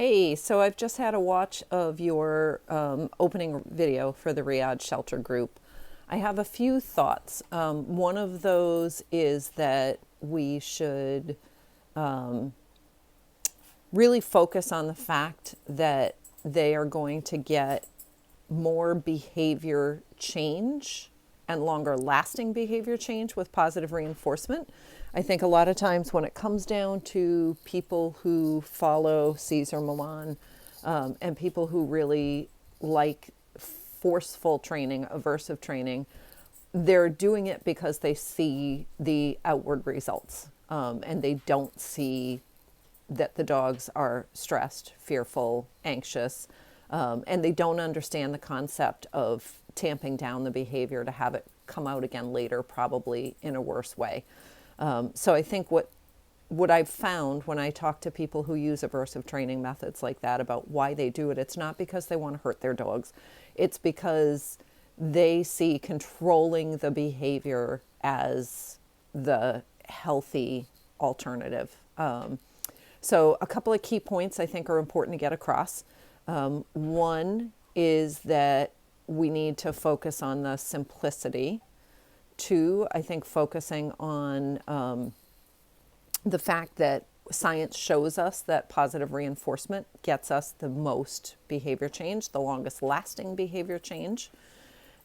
Hey, so I've just had a watch of your opening video for the Riyadh shelter group. I have a few thoughts. One of those is that we should really focus on the fact that they are going to get more behavior change and longer lasting behavior change with positive reinforcement. I think a lot of times when it comes down to people who follow Cesar Millan and people who really like forceful training, aversive training, they're doing it because they see the outward results and they don't see that the dogs are stressed, fearful, anxious, and they don't understand the concept of tamping down the behavior to have it come out again later, probably in a worse way. So I think what I've found when I talk to people who use aversive training methods like that about why they do it, it's not because they want to hurt their dogs. It's because they see controlling the behavior as the healthy alternative. So a couple of key points I think are important to get across. One is that we need to focus on the simplicity. Two, I think focusing on the fact that science shows us that positive reinforcement gets us the most behavior change, the longest lasting behavior change.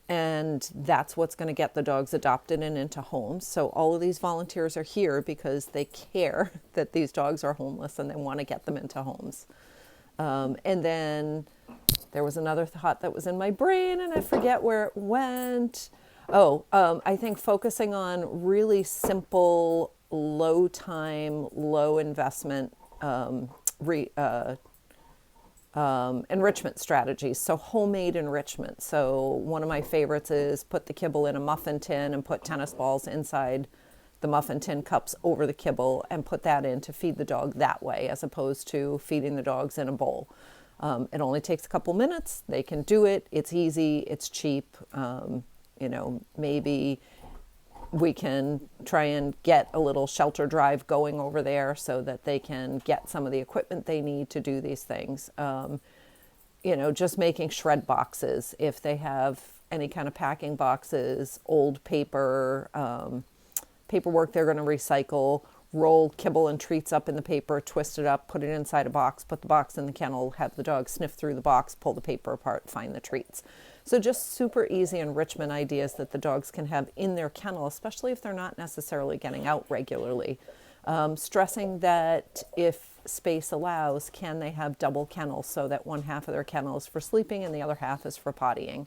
And that's what's going to get the dogs adopted and into homes. So all of these volunteers are here because they care that these dogs are homeless and they want to get them into homes. And then there was another thought that was in my brain and I forget where it went. I think focusing on really simple, low time, low investment enrichment strategies. So homemade enrichment. So one of my favorites is put the kibble in a muffin tin and put tennis balls inside the muffin tin cups over the kibble and put that in to feed the dog that way, as opposed to feeding the dogs in a bowl. It only takes a couple minutes. They can do it. It's easy. It's cheap. Maybe we can try and get a little shelter drive going over there so that they can get some of the equipment they need to do these things. Just making shred boxes if they have any kind of packing boxes, old paper, paperwork they're going to recycle, roll kibble and treats up in the paper, twist it up, put it inside a box, put the box in the kennel, have the dog sniff through the box, pull the paper apart, find the treats. So just super easy enrichment ideas that the dogs can have in their kennel, especially if they're not necessarily getting out regularly. Stressing that if space allows, can they have double kennels so that one half of their kennel is for sleeping and the other half is for pottying.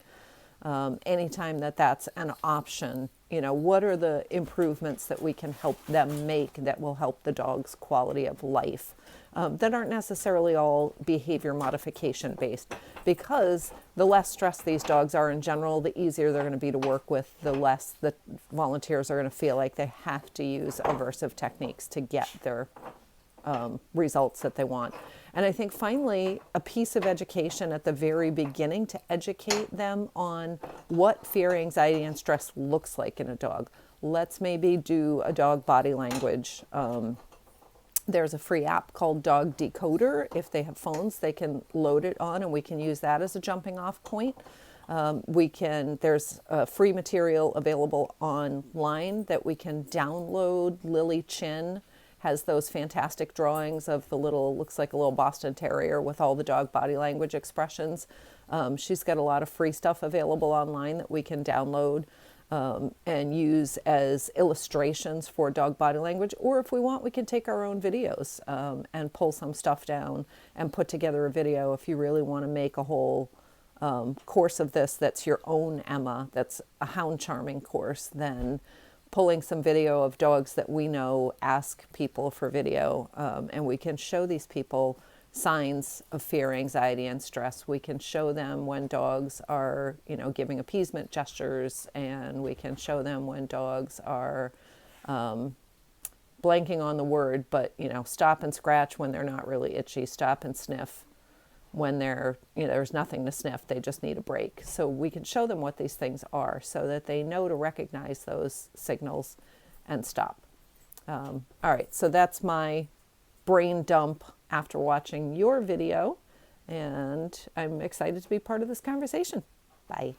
Anytime that's an option, what are the improvements that we can help them make that will help the dog's quality of life that aren't necessarily all behavior modification based, because the less stressed these dogs are in general, the easier they're going to be to work with, the less the volunteers are going to feel like they have to use aversive techniques to get their results that they want. And I think finally, a piece of education at the very beginning to educate them on what fear, anxiety, and stress looks like in a dog. Let's maybe do a dog body language. There's a free app called Dog Decoder. If they have phones, they can load it on and we can use that as a jumping off point. There's free material available online that we can download. Lily Chin has those fantastic drawings of looks like a little Boston Terrier with all the dog body language expressions. She's got a lot of free stuff available online that we can download and use as illustrations for dog body language. Or if we want, we can take our own videos and pull some stuff down and put together a video. If you really want to make a whole course of this that's your own Emma, that's a hound charming course, then pulling some video of dogs that we know ask people for video, and we can show these people signs of fear, anxiety, and stress. We can show them when dogs are, giving appeasement gestures, and we can show them when dogs are blanking on the word, but, stop and scratch when they're not really itchy, stop and sniff when they're, there's nothing to sniff, they just need a break. So we can show them what these things are so that they know to recognize those signals and stop. All right, so that's my brain dump after watching your video, and I'm excited to be part of this conversation. Bye.